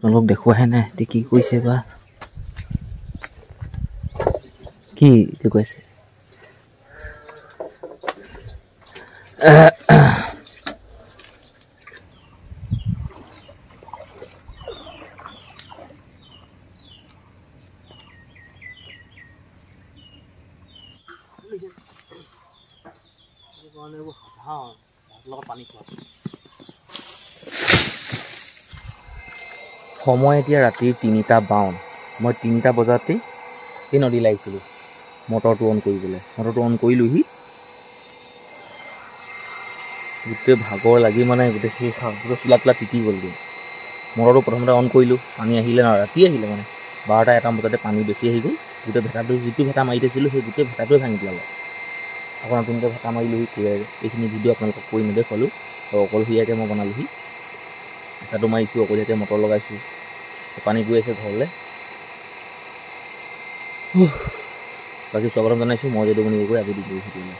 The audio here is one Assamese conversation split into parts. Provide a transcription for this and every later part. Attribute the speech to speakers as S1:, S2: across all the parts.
S1: আপোনালোক দেখুৱাহে নাই এতিয়া কি কৈছে বা কি লুকাইছে সময় এতিয়া ৰাতিৰ ৩:৫ মই ৩টা বজাতেই এই নদীলৈ আহিছিলোঁ মটৰটো অন কৰিবলৈ মটৰটো অন কৰিলোঁহি গোটেই ভাগৰ লাগি মানে গোটেই সেই গোটেই চোলা তোলা তিতি গ'লগৈ মটৰটো প্ৰথমতে অন কৰিলোঁ পানী আহিলে ন ৰাতি আহিলে মানে ১২টা ১ বজাতে পানী বেছি আহি গ'ল গোটেই ভেটাটো যিটো ভেটা মাৰি থৈছিলোঁ সেই গোটেই ভেটাটোৱে ভাঙি পেলালে আকৌ নতুনকৈ ভেটা মাৰিলোহি কোৰেৰে এইখিনি ভিডিঅ' আপোনালোকক কৈ নেদেখুৱালোঁ আৰু অকলশৰীয়াকৈ মই বনালোহি ভেটাটো মাৰিছোঁ অকলশৰীয়াকৈ মটৰ লগাইছোঁ পানী গৈ আছে ঘৰলৈ বাকী স্বাগতম জনাইছোঁ মই যদু মণি গগৈ আজি দিলোঁ ভিডিঅ'লৈ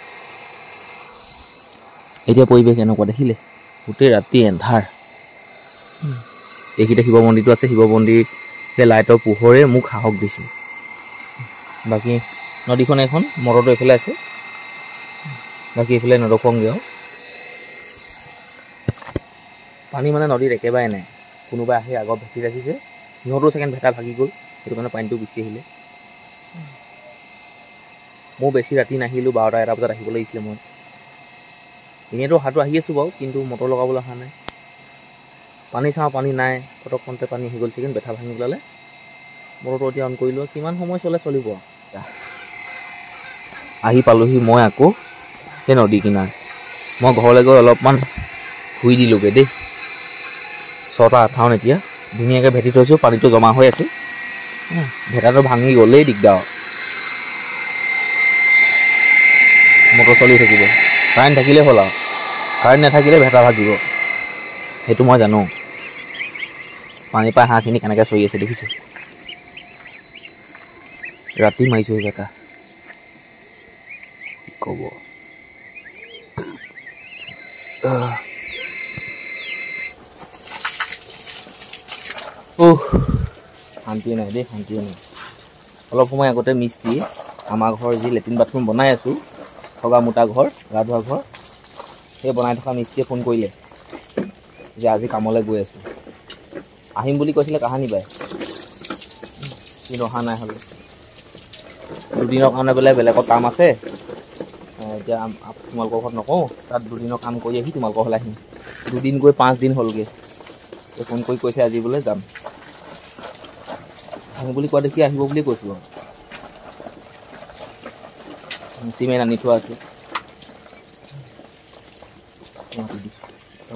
S1: এতিয়া পৰিৱেশ এনেকুৱা দেখিলে গোটেই ৰাতি এন্ধাৰ এইখিনিতে শিৱ মন্দিৰটো আছে শিৱ মন্দিৰ সেই লাইটৰ পোহৰে মোক সাহস দিছে বাকী নদীখন এখন মটৰটো এইফালে আছে বাকী এইফালে নেদেখুৱাওঁগৈ আৰু পানী মানে নদীত একেবাৰে নাই কোনোবা আহি আগত ভেটি ৰাখিছে সিহঁতো ছেকেণ্ড ভেটা ভাগি গ'ল সেইটো কাৰণে পানীটো গুচি আহিলে মই বেছি ৰাতি নাহিলোঁ ১২টা ১ বজাত আহিব লাগিছিলে মই এনেইতো অহাটো আহি আছোঁ বাৰু কিন্তু মটৰ লগাবলৈ অহা নাই পানী চাওঁ পানী নাই পটকতে পানী আহি গ'ল ছেকেণ্ড ভেটা ভাঙি পেলালে মটৰটো এতিয়া অন কৰিলোঁ কিমান সময় চলিব আহি পালোহি মই আকৌ সেই নদী কিনাৰ মই ঘৰলৈ গৈ অলপমান শুই দিলোঁগৈ দেই ৬টা ৫ এতিয়া ধুনীয়াকৈ ভেটি থৈছোঁ পানীটো জমা হৈ আছে ভেটাটো ভাঙি গ'লেই দিগদাৰ মটৰ চলি থাকিব কাৰেণ্ট থাকিলে হ'ল আৰু কাৰেণ্ট নাথাকিলে ভেটা ভাগিব সেইটো মই জানো পানীৰ পৰা হাঁহখিনি কেনেকৈ চৰি আছে দেখিছে ৰাতি মাৰিছোঁ এই ভেটা কি ক'ব শান্তিয়ে নাই দেই শান্তিয়ে নাই অলপ সময় আগতে মিস্ত্ৰী আমাৰ ঘৰ যি লেট্ৰিন বাথৰুম বনাই আছোঁ থকা মোটা ঘৰ গা ধোৱা ঘৰ সেই বনাই থকা মিস্ত্ৰীয়ে ফোন কৰিলে যে আজি কামলৈ গৈ আছোঁ আহিম বুলি কৈছিলে কাহানি পায় কিন্তু অহা নাই হ'লে দুদিনৰ কাৰণে বোলে বেলেগত কাম আছে এতিয়া তোমালোকৰ ঘৰত নকওঁ তাত দুদিনৰ কাম কৰি আহি তোমালোকৰ ঘৰলৈ আহিম দুদিন গৈ 5 দিন হ'লগৈ ফোন কৰি কৈছে আজি বোলে যাম আহিম বুলি কোৱা দেখি আহিব বুলি কৈছোঁ আৰু চিমেণ্ট আনি থোৱা আছে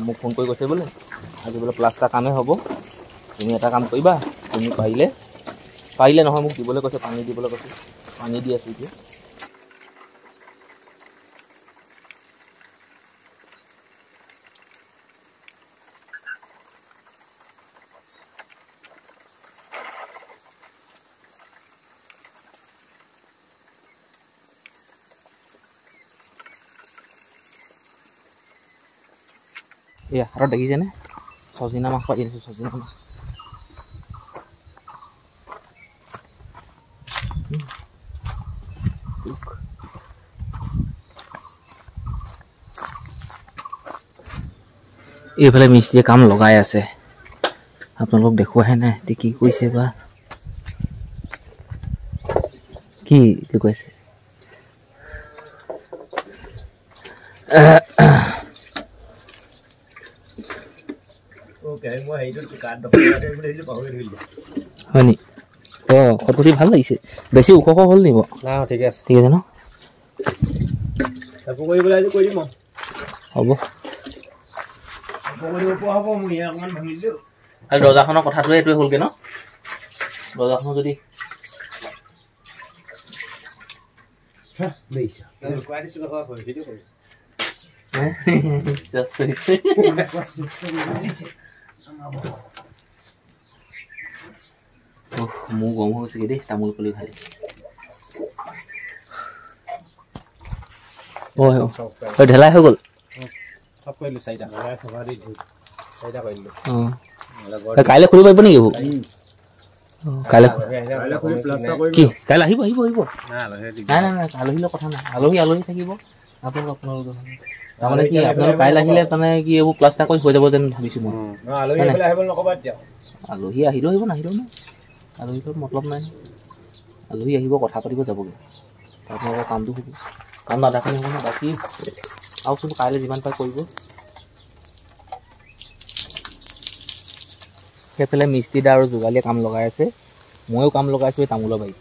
S1: মোক ফোন কৰি কৈছে বোলে আজি বোলে প্লাষ্টাৰ কামেই হ'ব তুমি এটা কাম কৰিবা তুমি পাৰিলে নহয় মোক দিবলৈ কৈছে পানী দিবলৈ কৈছে পানী দি আছোঁ এতিয়া এয়া আৰু দেখিছেনে চজিনা মাছ পাই দিছোঁ চজিনা মাছ এইফালে মিস্ত্ৰীয়ে কাম লগাই আছে আপোনালোক দেখুৱাহে নাই এতিয়া কি কৈছে বা কি লুকাইছে হয় নি খটখটি ভাল লাগিছে বেছি ওখ হ'ল নিব ঠিক আছে ন হ'ব আৰু দৰ্জাখনৰ কথাটোৱে এইটোৱে হ'লগৈ ন দৰ্জাখনৰ যদি মোৰ গৰম হৈছেগৈ দেই তামোল পুলি খালি ঢেলাই হৈ গ'ল কাইলৈ খুলিব পাৰিব নেকি এইবোৰ কাইলৈ কি কাইলৈ আহিব আহিব আহিব নাই নাই নাই আলহীৰ কথা নাই আলহী আলহী থাকিব আপোনালোক আপোনালোকৰ তাৰমানে কি আপোনালোক কাইলৈ আহিলে তাৰমানে কি এইবোৰ প্লাষ্টাৰ কৰি হৈ যাব যেন ভাবিছোঁ মই আলহী আহিলেও আহিব নাহিলেও নাই আলহীটো মতলব নাই আলহী আহিব কথা পাতিব যাবগৈ আপোনালোকৰ কামটো হ'ব কাম আধাখিনি হ'ব নহয় বাকী আহকচোন কাইলৈ যিমান পাৰে কৰিব সেইফালে মিস্ত্ৰীদা আৰু যোগালীয়ে কাম লগাই আছে ময়ো কাম লগাইছোঁ এই তামোলৰ বাৰীত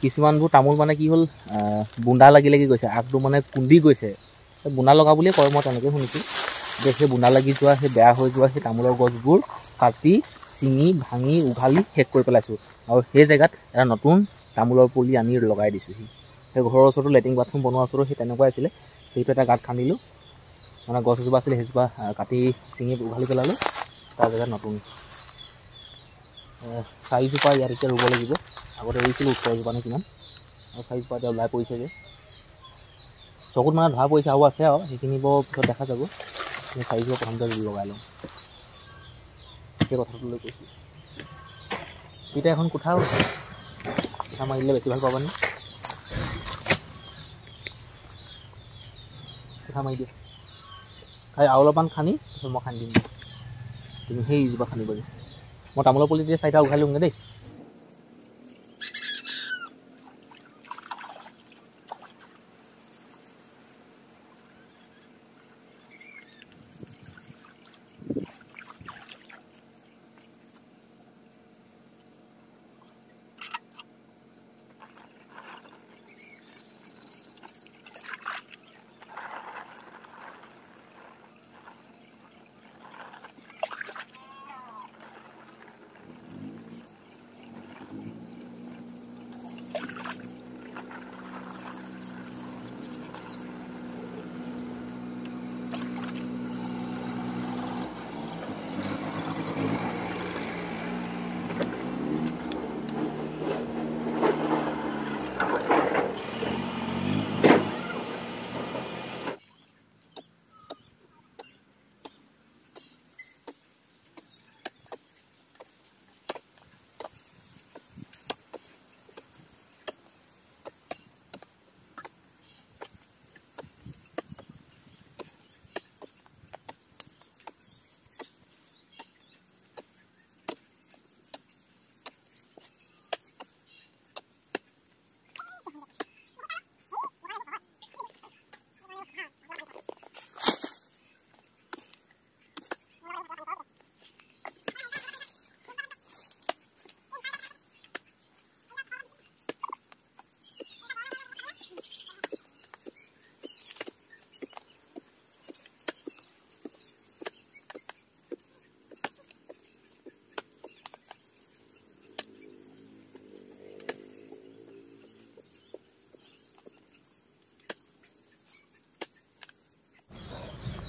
S1: কিছুমানবোৰ তামোল মানে কি হ'ল বুন্দা লাগি লাগি গৈছে আগটো মানে কুন্দি গৈছে বুন্দা লগা বুলিয়ে কয় মই তেনেকৈ শুনিছোঁ যে সেই বুন্দা লাগি যোৱা সেই বেয়া হৈ যোৱা সেই তামোলৰ গছবোৰ কাটি চিঙি ভাঙি উঘালি শেষ কৰি পেলাইছোঁ আৰু সেই জেগাত এটা নতুন তামোলৰ পুলি আনি লগাই দিছোঁহি সেই ঘৰৰ ওচৰতো লেট্ৰিন বাথৰুম বনোৱাৰ ওচৰতো সেই তেনেকুৱাই আছিলে সেইটো এটা গাঁত খান্দিলোঁ মানে গছ এজোপা আছিলে সেইজোপা কাটি চিঙি উঘালি পেলালোঁ তাৰ জেগাত নতুন 4জোপা ইয়াত এতিয়া ৰুব লাগিব আগতে ৰুইছিলোঁ 18জোপা নে কিমান আৰু 4জোপা এতিয়া ওলাই পৰিছেগৈ চকুত মানে ধৰা পৰিছে আৰু আছে আৰু সেইখিনি বৰ পিছত দেখা যাব 4জোপা প্ৰথমতে লগাই লওঁ সেই কথাটো লৈ কৈছোঁ এতিয়া এখন কোঠা মাৰিলে বেছি ভাল পাবানে কোঠা মাৰি দিয়া খাই আৰু অলপমান খান্দি তাৰপিছত মই খান্দি দিম তুমি সেই জোপা খান্দিব যে মই তামোলৰ পুলি দিয়ে 4টা উঘালি লওঁগৈ দেই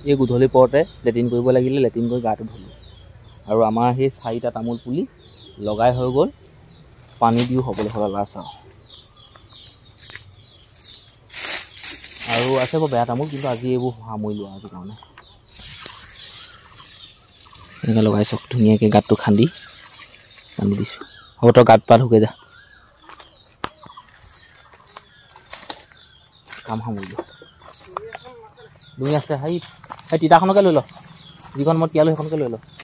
S1: এই গধূলি পৰতে লেট্ৰিন কৰিব লাগিলে লেট্ৰিন কৰি গাটো ধুলোঁ আৰু আমাৰ সেই 4টা তামোল পুলি লগাই হৈ গ'ল পানী দিও হ'বলৈ হ'লে লাষ্ট আৰু আছে বৰ বেয়া তামোল কিন্তু আজি এইবোৰ সামৰিলোঁ আজি কাৰণে এনেকৈ লগাই চাওক ধুনীয়াকৈ গাঁতটো খান্দি দিছোঁ হ'ব তই গাঁত পা ঢুকে যা কাম সামৰিলোঁ দুই আছে সেই তিতাখনকে লৈ ল যিখন মই তিয়ালোঁ সেইখনকে লৈ ল